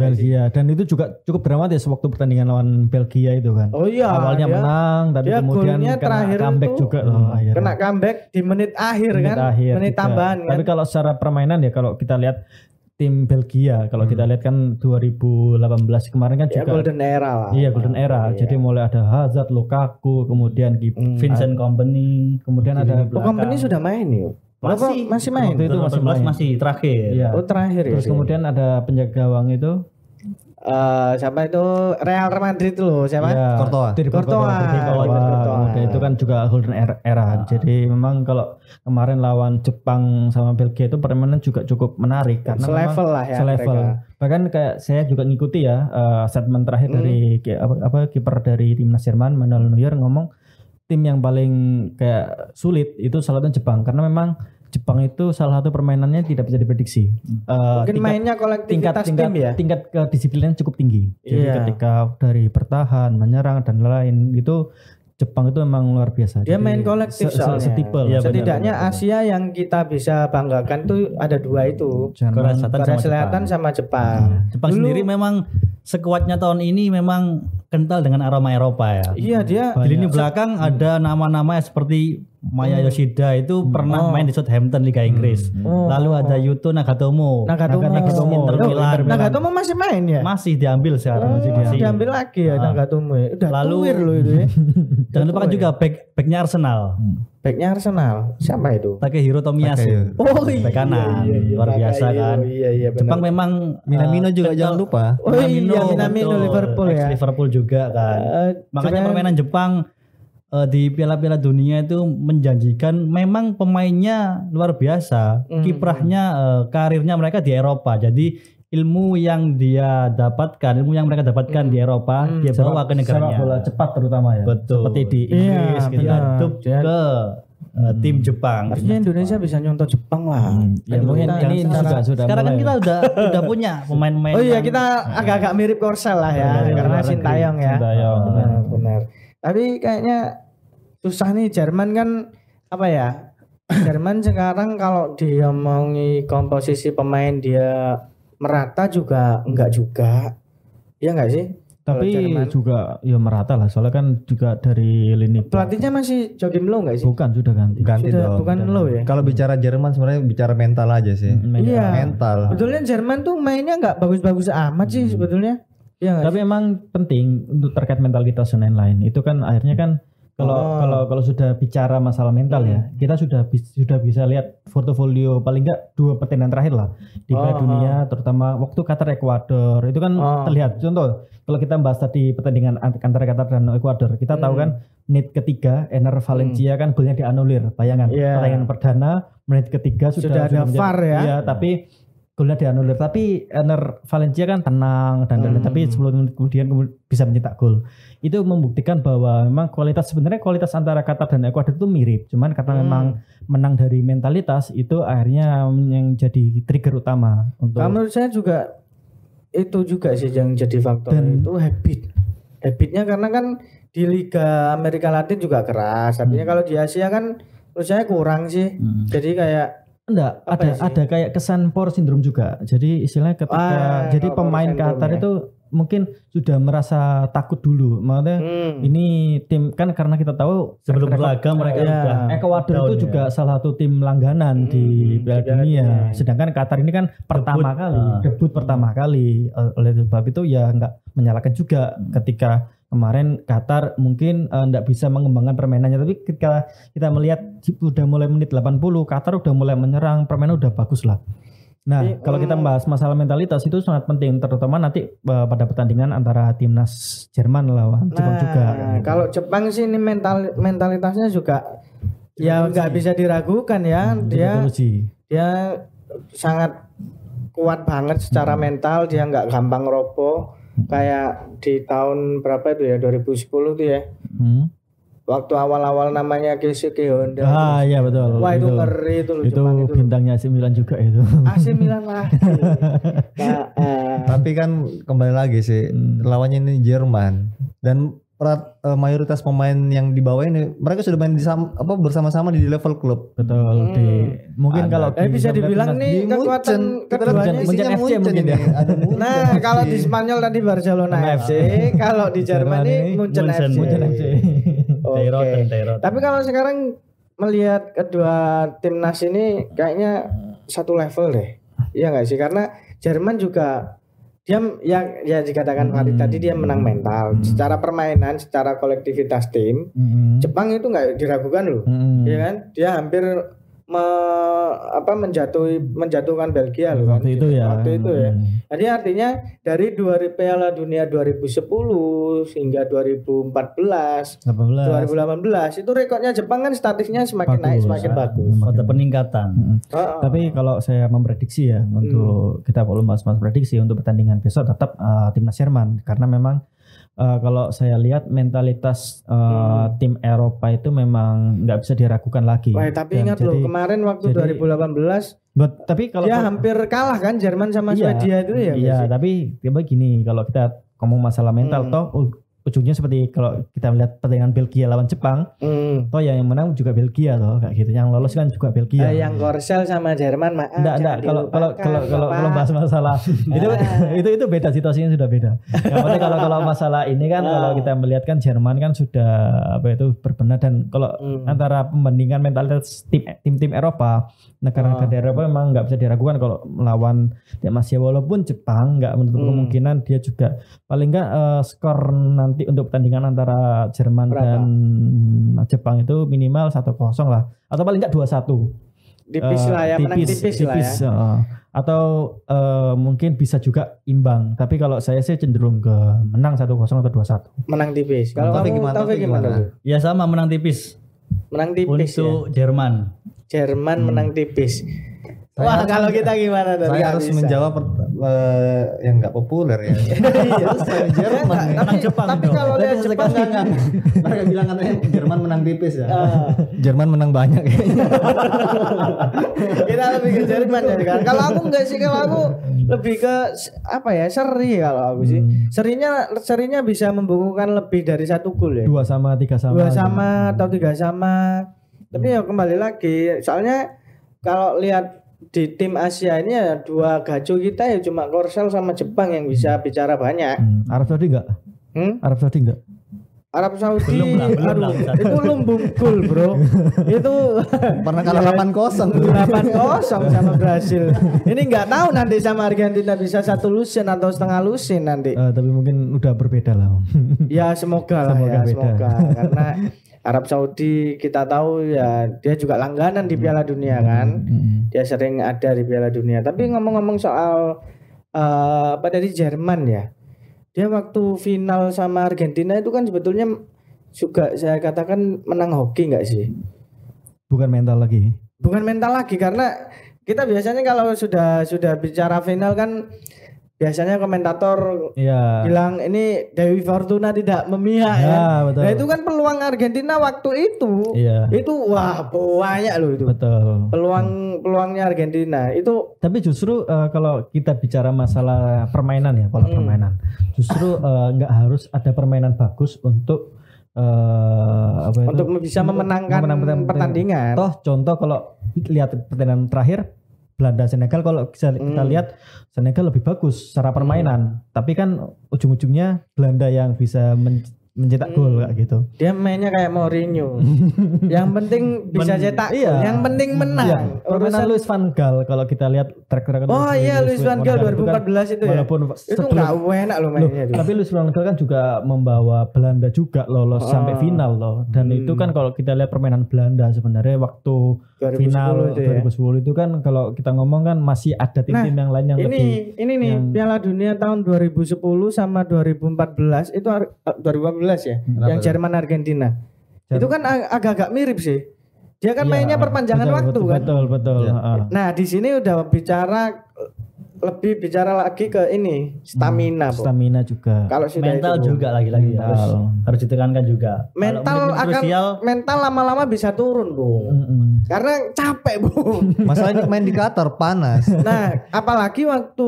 Dan itu juga cukup dramatis waktu pertandingan lawan Belgia itu kan. Oh iya. Awalnya menang tapi kemudian kena comeback juga loh. Kena comeback di menit akhir kan. Menit tambahan kan. Tapi kalau secara permainan ya kalau kita lihat tim Belgia kalau kita lihat kan 2018 kemarin kan juga golden era lah. Iya golden era. Jadi mulai ada Hazard, Lukaku, kemudian Vincent Kompany, kemudian ada Kompany sudah main yuk. Masih main. Waktu itu masih terakhir. Iya. Oh terakhir. Terus kemudian ada penjaga gawang itu siapa itu Real Madrid itu loh siapa? Ya, Courtois. Itu kan juga golden era. Jadi memang kalau kemarin lawan Jepang sama Belgia itu permainan juga cukup menarik karena selevel lah ya. Selevel. Bahkan kayak saya juga ngikuti ya statement terakhir dari kiper dari timnas Jerman Manuel Neuer ngomong tim yang paling kayak sulit itu salah satunya Jepang karena memang Jepang itu salah satu permainannya tidak bisa diprediksi. Mungkin mainnya kolektivitas tim ya. Tingkat kedisiplinannya cukup tinggi. Jadi ketika dari bertahan, menyerang dan lain itu Jepang itu memang luar biasa. Dia main kolektif soalnya. Ya, setidaknya benar. Asia yang kita bisa banggakan tuh ada dua itu. Korea Selatan sama Jepang. Jepang sendiri memang sekuatnya tahun ini memang kental dengan aroma Eropa ya. Iya dia. Di lini belakang ada nama-nama seperti Maya Yoshida itu pernah main di Southampton Liga Inggris. Lalu ada Yuto Nagatomo Inter Milan. Nagatomo masih main ya? Masih diambil sekarang. Masih diambil lagi ya Nagatomo. Udah tuwir loh itu ya. Jangan lupa juga backnya Arsenal. Backnya Arsenal siapa itu? Takehiro Tomiyasu. Oh iya. Back kanan luar biasa kan. Iya, Jepang memang Minamino juga jangan lupa. Oh iya Minamino Liverpool ya. Liverpool juga kan. Makanya permainan Jepang di Piala-Piala Dunia itu menjanjikan. Memang pemainnya luar biasa. Kiprahnya karirnya mereka di Eropa. Jadi ilmu yang mereka dapatkan di Eropa dia bawa ke negaranya. Sepak bola cepat terutama ya. Betul. Seperti di Inggris diaduk ke tim Jepang. Harusnya Indonesia bisa nyontoh Jepang lah. Ya mungkin ini sudah sekarang kan kita udah punya pemain-pemain. Oh iya kita agak-agak mirip Korsel lah ya karena Sintayong ya. Benar. Tapi kayaknya susah nih Jerman kan apa ya? Jerman sekarang kalau diomongi komposisi pemain dia merata juga enggak juga. Iya enggak sih? Tapi juga ya merata lah soalnya kan juga dari lini pelatihnya masih Joachim Löw enggak sih? Bukan sudah ganti dong. Bukan Löw ya. Kalau bicara Jerman sebenarnya bicara mental aja sih. Iya. Mental. Betulnya Jerman tuh mainnya enggak bagus-bagus amat sih sebetulnya. Iya. Tapi emang penting untuk terkait mentalitas dan lain-lain. Itu kan akhirnya kan kalau sudah bicara masalah mental ya, kita sudah bisa lihat portofolio paling enggak 2 pertandingan terakhir lah di Piala Dunia, terutama waktu Qatar Ekuador itu kan terlihat. Contoh kalau kita bahas tadi pertandingan antara Qatar dan Ekuador, kita tahu kan menit ketiga Ener Valencia kan golnya dianulir. Bayangkan pertandingan perdana menit ketiga sudah ada VAR ya. Iya, tapi golnya dianulir, tapi Ener Valencia kan tenang dan lain-lain, tapi 10 menit kemudian bisa mencetak gol. Itu membuktikan bahwa memang sebenarnya kualitas antara Qatar dan Ekuador itu mirip, cuman karena memang menang dari mentalitas itu akhirnya yang jadi trigger utama untuk. Menurut saya juga itu juga sih yang jadi faktor, Dan itu habitnya, karena kan di Liga Amerika Latin juga keras, artinya kalau di Asia kan menurut saya kurang sih. Jadi kayak enggak, ada kayak kesan power syndrome juga. Jadi istilahnya ketika jadi pemain Qatar itu mungkin sudah merasa takut dulu. Maksudnya ini tim kan karena kita tahu sebelum laga mereka udah Ekuador itu juga salah satu tim langganan di Piala Dunia. Sedangkan Qatar ini kan debut pertama kali. Oleh sebab itu ya enggak menyalahkan juga ketika kemarin Qatar mungkin enggak bisa mengembangkan permainannya, tapi ketika kita melihat udah mulai menit 80 Qatar udah mulai menyerang, permainan udah bagus lah. Nah, kalau kita membahas masalah mentalitas itu sangat penting, terutama nanti pada pertandingan antara timnas Jerman lawan Jepang juga. Kalau Jepang sih ini mentalitasnya juga ya nggak bisa diragukan ya. Dia sangat kuat banget secara mental, dia nggak gampang roboh. Kayak di tahun berapa itu ya, 2010 tuh ya. Waktu awal-awal namanya Keisuke Honda. Iya betul. Wah itu ngeri itu loh. Itu bintangnya AC Milan juga itu. AC Milan lagi. Tapi kan kembali lagi sih, lawannya ini Jerman dan mayoritas pemain yang di bawah ini mereka sudah main bersama-sama di level klub. Betul. Mungkin kalau bisa dibilang nih kekuatan keduanya Munchen FC mungkin ya. Nah, kalau di Spanyol tadi Barcelona FC, kalau di Jerman ini Munchen FC. Tapi kalau sekarang melihat kedua timnas ini kayaknya satu level deh. Iya enggak sih? Karena Jerman juga dia ya dikatakan Farid tadi dia menang mental secara permainan, secara kolektivitas tim. Jepang itu nggak diragukan loh, ya kan? Dia hampir menjatuhkan Belgia loh kan? Waktu itu ya. Jadi artinya dari Piala Dunia 2010 hingga 2018 itu rekornya Jepang kan statistiknya semakin naik, semakin bagus. Ada peningkatan. Tapi kalau saya memprediksi ya untuk kita perlu mas prediksi untuk pertandingan besok tetap timnas Jerman, karena memang kalau saya lihat mentalitas tim Eropa itu memang nggak bisa diragukan lagi. Wah, tapi ingat loh kemarin waktu 2018 tapi kalau dia hampir kalah kan Jerman sama Swedia itu ya. Iya, tapi tiba gini, kalau kita ngomong masalah mental ujungnya seperti kalau kita melihat pertandingan Belgia lawan Jepang, toh yang menang juga Belgia toh, kayak gitu. Yang lolos kan juga Belgia. Yang Korsel sama Jerman enggak. Kalau bahas masalah itu beda, situasinya sudah beda. Yang penting kalau masalah ini kan kalau kita melihat kan Jerman kan sudah berbenah, dan kalau antara pembandingan mentalitas tim-tim Eropa, negara-negara Eropa memang nggak bisa diragukan kalau melawan Asia, walaupun Jepang nggak menutup kemungkinan dia juga paling nggak skor nanti untuk pertandingan antara Jerman dan Jepang itu minimal 1-0 lah, atau paling enggak 2-1. Tipis lah ya, menang tipis lah ya. Atau mungkin bisa juga imbang. Tapi kalau saya sih cenderung ke menang 1-0 atau 2-1. Menang tipis. Kalau kamu gimana? Ya sama, menang tipis. Menang tipis untuk ya? Jerman menang tipis. Wah, kalau kita gimana? Saya harus menjawab yang nggak populer ya. Jerman. Tapi kalau lihat Jepang kan, mereka bilang katanya Jerman menang tipis ya. Jerman menang banyak. Kita lebih ke Jerman ya kan. Kalau aku enggak sih, kalau aku lebih ke seri kalau aku sih. Serinya bisa membukukan lebih dari 1 gol ya. 2 sama 3 sama. 2 sama atau 3 sama. Tapi ya kembali lagi, soalnya kalau lihat di tim Asia ini ya 2 gajo kita ya cuma Korsel sama Jepang yang bisa bicara banyak. Arab Saudi enggak? Arab Saudi belum, itu lumbung gol bro. Itu pernah kalah 8-0 sama Brasil. Ini nggak tahu nanti sama Argentina bisa 1 lusin atau setengah lusin nanti. Tapi mungkin udah berbeda lah. Ya semoga karena Arab Saudi kita tahu ya dia juga langganan di Piala Dunia kan. Dia sering ada di Piala Dunia. Tapi ngomong-ngomong soal dari Jerman ya. Dia waktu final sama Argentina itu kan sebetulnya juga saya katakan menang hoki enggak sih? Bukan mental lagi karena kita biasanya kalau sudah bicara final kan biasanya komentator bilang ini Dewi Fortuna tidak memihak ya. Betul. Nah itu kan peluang Argentina waktu itu. Itu wah banyak loh itu. Betul. Peluangnya Argentina itu. Tapi justru kalau kita bicara masalah permainan ya, pola permainan. Justru nggak harus ada permainan bagus untuk untuk bisa memenangkan pertandingan. Toh contoh kalau lihat pertandingan terakhir Belanda Senegal, kalau kita lihat Senegal lebih bagus secara permainan, tapi kan ujung-ujungnya Belanda yang bisa mencetak gol kayak gitu. Dia mainnya kayak Mourinho. Yang penting bisa cetak gol, yang penting menang. Urusan Louis van Gaal kalau kita lihat track record. Oh iya, Louis van Gaal 2014 itu ya. Walaupun itu enggak enak loh mainnya. Tapi Louis van Gaal kan juga membawa Belanda juga lolos sampai final loh. Dan itu kan kalau kita lihat permainan Belanda sebenarnya waktu 2010 final itu ya. 2010 itu kan kalau kita ngomong kan masih ada tim-tim yang lain yang ini nih Piala Dunia tahun 2010 sama 2014 itu 2014 ya. Yang Jerman Argentina. Itu kan agak-agak mirip sih. Dia kan mainnya perpanjangan waktu kan. Betul. Nah, di sini udah lebih bicara lagi ke ini stamina, Stamina juga. Kalau mental itu, juga lagi-lagi harus ditekankan juga. Mental lama-lama bisa turun, Bung. Karena capek, Bung. Masalahnya main di Qatar panas. Nah, apalagi waktu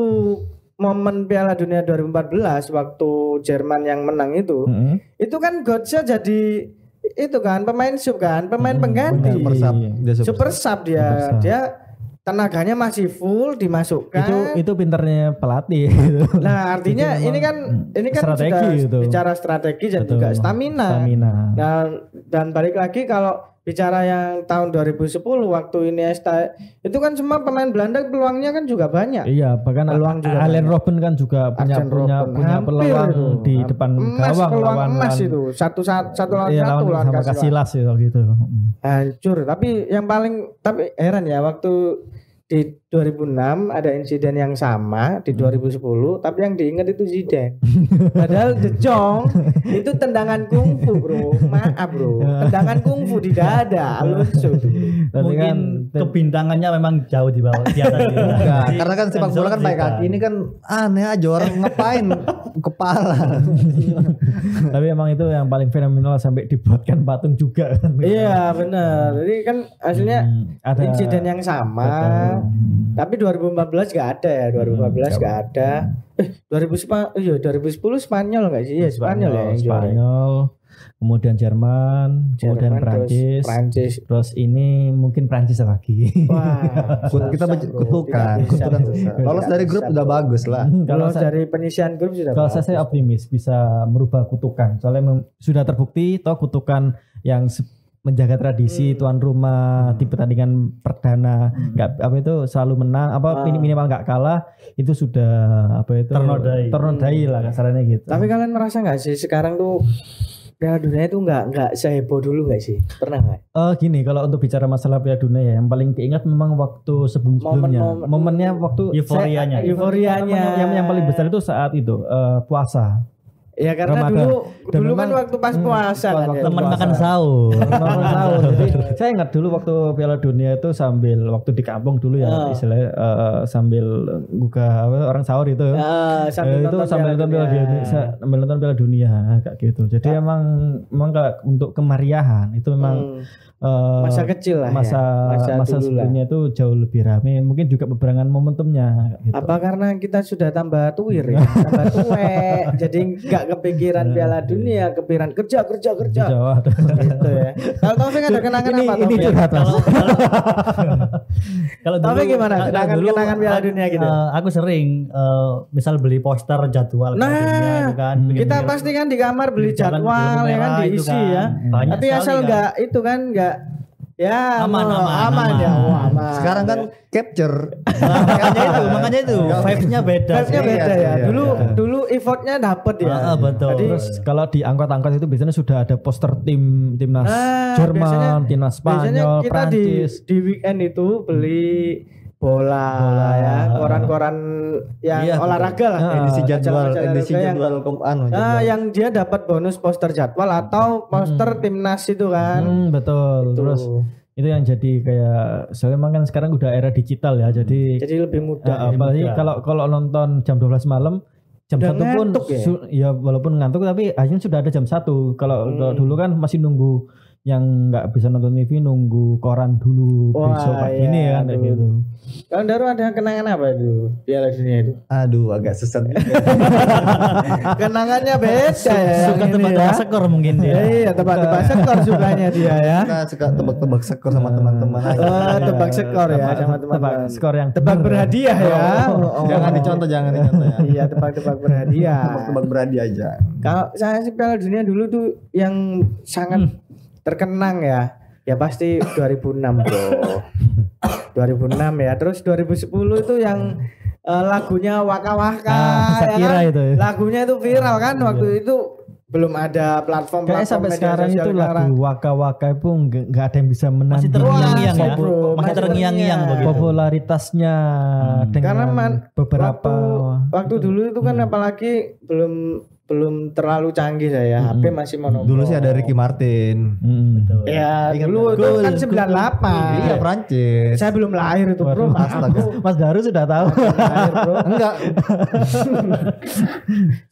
momen Piala Dunia 2014 waktu Jerman yang menang itu kan Götze jadi itu kan pemain pengganti. Super sub dia tenaganya masih full dimasukkan. Itu pinternya pelatih. Nah, artinya ini kan strategi sudah bicara strategi dan juga stamina. Dan balik lagi kalau bicara yang tahun 2010 waktu Iniesta itu kan semua pemain Belanda peluangnya kan juga banyak. Iya, bahkan Arjen Robben kan juga punya peluang di depan gawang lawan itu. Satu lawan sama Casillas gitu. Hancur, tapi heran ya waktu di 2006 ada insiden yang sama di 2010 tapi yang diingat itu Zidane. Padahal De Jong itu tendangan kungfu, Bro. Maaf, Bro. Tendangan kungfu di dada Alonso itu. Mungkin kebintangannya memang jauh di bawah di atas dia. Karena kan sepak bola kan pakai kaki, ini kan aneh aja orang ngapain kepala. Tapi emang itu yang paling fenomenal sampai dibuatkan patung juga kan. Iya, benar. Jadi kan hasilnya ada insiden yang sama. Tapi 2014 gak ada ya, 2014 gak ada. 2010 Spanyol gak sih? Ya Spanyol ya yang juara. Spanyol, kemudian Jerman, kemudian Prancis. Terus ini mungkin Prancis lagi. Wah, kita kutukan. Lolos dari grup udah bagus lah. Kalau dari penyisian grup sudah. Kalau saya optimis bisa merubah kutukan. Soalnya sudah terbukti toh kutukan yang menjaga tradisi tuan rumah di pertandingan perdana nggak selalu menang minimal nggak kalah itu sudah ternodai lah kasarannya gitu. Tapi kalian merasa nggak sih sekarang tuh Piala Dunia itu nggak seheboh dulu nggak sih? Pernah nggak? Gini, kalau untuk bicara masalah Piala Dunia ya, yang paling keinget memang waktu sebelumnya. Momennya waktu euforianya. Yang paling besar itu saat itu puasa. Ya karena dulu kan waktu pas puasa kan teman makan sahur. Jadi saya ingat dulu waktu Piala Dunia itu sambil waktu di kampung dulu ya istilahnya sambil buka orang sahur itu. Sambil nonton Piala Dunia kayak gitu. Jadi emang untuk kemariahan itu memang masa kecil lah masa sebelumnya itu jauh lebih ramai, mungkin juga bebarengan momentumnya gitu. Apa karena kita sudah tambah tuir ya, tambah tuwek jadi nggak kepikiran Piala Dunia, kepikiran kerja gitu ya. Kalau Taufik ada kenangan apa? Ini curhat kalau Taufik gimana kenangan Piala Dunia gitu? Aku sering misal beli poster jadwal dunia, kan, kita pasti kan di kamar beli jadwal ya kan diisi kan. Ya. Tapi asal nggak kan. Itu kan nggak ya aman ya. Aman. Sekarang kan capture. makanya itu vibe-nya beda. Vibe-nya beda ya. Dulu effortnya dapet ya. Betul. Jadi, terus kalau di angkot-angkot itu biasanya sudah ada poster timnas Jerman, timnas Spanyol, Prancis. Di weekend itu beli bola ya, koran-koran yang olahraga lah. Edisi jadwal yang dia dapat bonus poster jadwal atau poster timnas itu kan. Betul. Terus Itu yang jadi kayak soalnya memang kan sekarang udah era digital ya, jadi lebih mudah. apalagi kalau nonton jam 12 malam jam Udah 1 pun ngantuk ya walaupun ngantuk tapi akhirnya sudah ada jam 1. Kalau dulu kan masih nunggu, yang nggak bisa nonton TV nunggu koran dulu besok pagi ini kan kayak gitu. Kalau Daru ada kenangan apa itu Piala Dunia itu? Aduh, agak sesat. Kenangannya beda ya. Suka tebak-tebak skor mungkin dia. Iya, tebak-tebak skor sukanya dia ya. Suka tebak-tebak skor sama teman-teman aja. Tebak skor ya sama Tebak teman-teman. skor yang Tebak berhadiah ya. Jangan dicontoh ya. Iya, tebak-tebak berhadiah. Tebak berhadiah aja. Kalau saya sih Piala Dunia dulu tuh yang sangat terkenang ya pasti 2006 bro. 2006 ya. Terus 2010 itu yang lagunya Waka Waka. Shakira kan? itu ya. Lagunya itu viral kan waktu itu belum ada platform. Kayaknya sampai media sekarang sosial itu lagu Waka Waka pun nggak ada yang bisa menandingi. Masih terngiang-ngiang ya. bro. Masih terngiang-ngiang begitu. Popularitasnya dengan Karena beberapa waktu dulu itu kan apalagi belum terlalu canggih saya. HP masih monokrom. Dulu sih ada Ricky Martin. Betul. Ya, Ingat dulu itu kan 98. Iya, Prancis. Saya belum lahir itu, bro. Mas Daru sudah tahu. Lahir, bro. Enggak.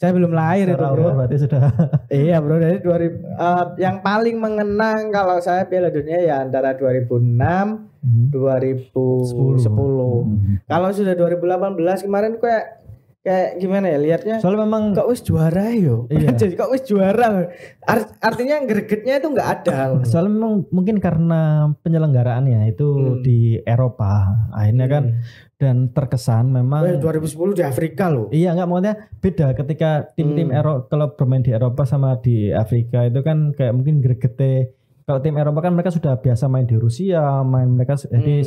Saya belum lahir itu, bro. Berarti sudah. Iya, bro. Dari 2000 yang paling mengenang kalau saya Piala Dunia ya antara 2006 2010. Kalau sudah 2018 kemarin kayak gimana ya lihatnya? Soalnya memang kok wis juara yo. Iya. Jadi kok wis juara. Artinya gregetnya itu enggak ada. soalnya memang mungkin karena penyelenggaraannya itu di Eropa. Akhirnya kan dan terkesan memang 2010 di Afrika loh. Iya nggak maksudnya beda ketika tim-tim Eropa kalau bermain di Eropa sama di Afrika itu kan kayak mungkin gregete. Kalau tim Eropa kan mereka sudah biasa main di Rusia, mereka jadi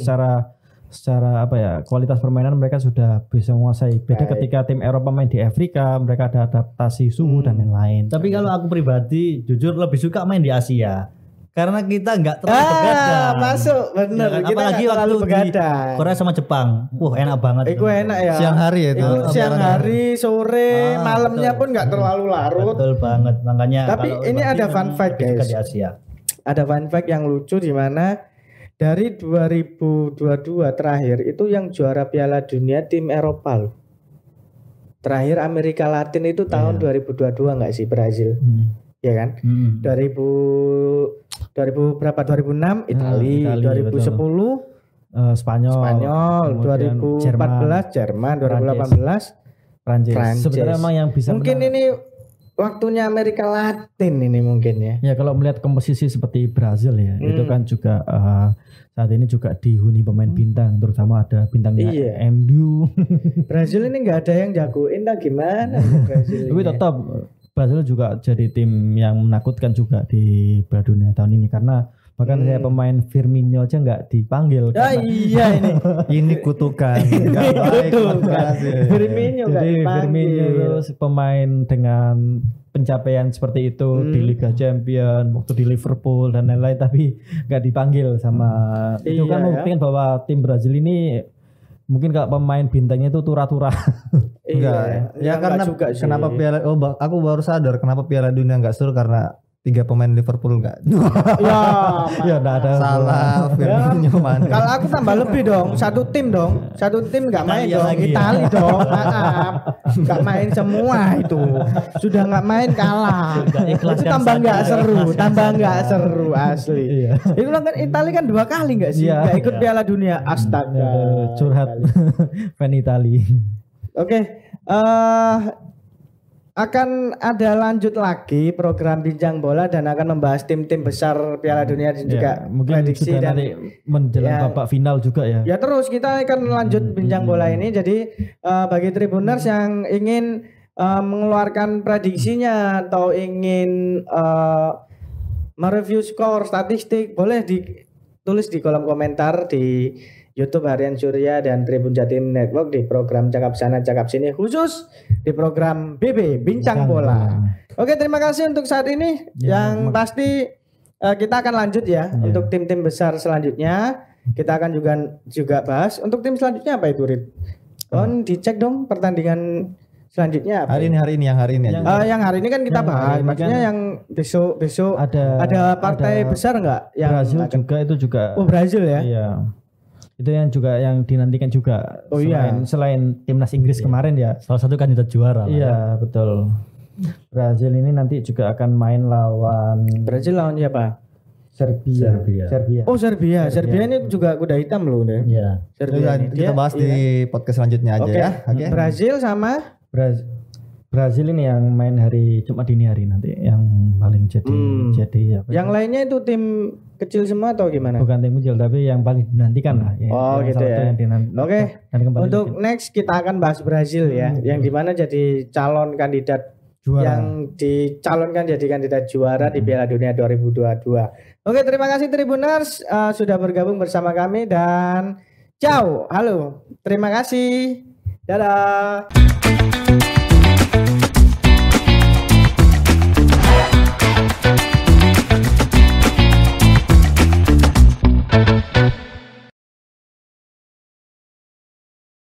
secara apa ya kualitas permainan mereka sudah bisa menguasai. Beda ketika tim Eropa main di Afrika, mereka ada adaptasi suhu dan lain-lain. Tapi kalau aku pribadi jujur lebih suka main di Asia. Karena kita nggak terlalu begadang. Masuk bener. Ya kan? Kita Apalagi nggak terlalu waktu di begadang. Korea sama Jepang. Wah, enak banget. Itu enak ya. Siang hari ya itu. Itu siang hari, sore, malamnya pun nggak terlalu larut. Betul banget. Makanya Tapi kalau ini ada pribadi fun fact, lebih suka guys. di Asia. Ada fun fact yang lucu di mana dari 2022 terakhir itu yang juara Piala Dunia tim Eropa loh. Terakhir Amerika Latin itu tahun 2022 enggak sih Brazil? Ya kan? 2000 berapa 2006 Italia, 2010 Spanyol, kemudian 2014 Jerman, 2018 Prancis. Prancis. Sebenarnya memang yang bisa mungkin menang. ini waktunya Amerika Latin ini mungkin ya. Ya kalau melihat komposisi seperti Brazil ya, itu kan juga saat ini juga dihuni pemain bintang, terutama ada bintangnya MU. Brazil ini nggak ada yang jagoin lah gimana Brazil. Tapi tetap Brazil juga jadi tim yang menakutkan juga di Piala Dunia tahun ini karena bahkan kayak pemain Firmino aja nggak dipanggil. Iya ini. Ini kutukan. Enggak baik. Firmino nggak Jadi dipanggil. Firmino itu pemain dengan pencapaian seperti itu di Liga Champion, waktu di Liverpool dan lain-lain, tapi nggak dipanggil sama. Itu kan membuktikan bahwa tim Brazil ini mungkin kalau pemain bintangnya itu tura-tura. Enggak. Ya karena juga sih. kenapa Piala aku baru sadar kenapa Piala Dunia enggak seru karena 3 pemain Liverpool enggak. Ya enggak ada. Salah Firmino mana. Kalau aku tambah lebih dong, satu tim nggak main Italia dong, lagi ya. Itali dong, maaf, nggak main semua itu, sudah nggak main kalah, itu tambah nggak seru, asli. Itu kan Itali kan 2 kali nggak sih, nggak ikut Piala Dunia, astaga. Curhat fan Itali. Oke, akan ada lanjut lagi program Bincang Bola dan akan membahas tim-tim besar Piala Dunia dan juga Mungkin prediksi sudah dan nanti menjelang babak final juga ya. ya terus kita akan lanjut Bincang Bola ini. Jadi bagi Tribuners yang ingin mengeluarkan prediksinya atau ingin mereview skor statistik boleh ditulis di kolom komentar di YouTube Harian Surya dan Tribun Jatim Network di program Cakap Sana Cakap Sini, khusus di program BB Bincang Bola. Oke, terima kasih untuk saat ini. Yang pasti kita akan lanjut ya untuk tim-tim besar selanjutnya. Kita akan juga bahas untuk tim selanjutnya apa itu, Rid? Dicek dong pertandingan selanjutnya apa? Hari ini yang hari ini aja. Yang hari ini kan kita Yang bahas. hari ini Maksudnya kan yang besok ada partai besar nggak? Yang Brazil juga itu juga. Oh Brazil ya? Iya. Itu yang juga yang dinantikan juga. Oh iya. Selain timnas Inggris kemarin ya. Salah satu kandidat juara. Iya betul. Brazil ini nanti juga akan main lawan Brazil lawan siapa? Serbia. Oh Serbia ini juga kuda hitam loh deh. Iya. Serbia ini. Kita bahas di podcast selanjutnya aja ya. Oke. Brazil sama Brazil ini yang main hari Jumat dini hari nanti yang paling jadi apa? Yang lainnya itu tim kecil semua atau gimana? Bukan tim kecil tapi yang paling dinantikan lah. Oh gitu ya. Oke. Untuk next kita akan bahas Brazil ya, yang dimana jadi calon kandidat juara. Yang dicalonkan jadi kandidat juara di Piala Dunia 2022. Oke, terima kasih Tribuners sudah bergabung bersama kami dan ciao. Halo. Terima kasih. Dadah.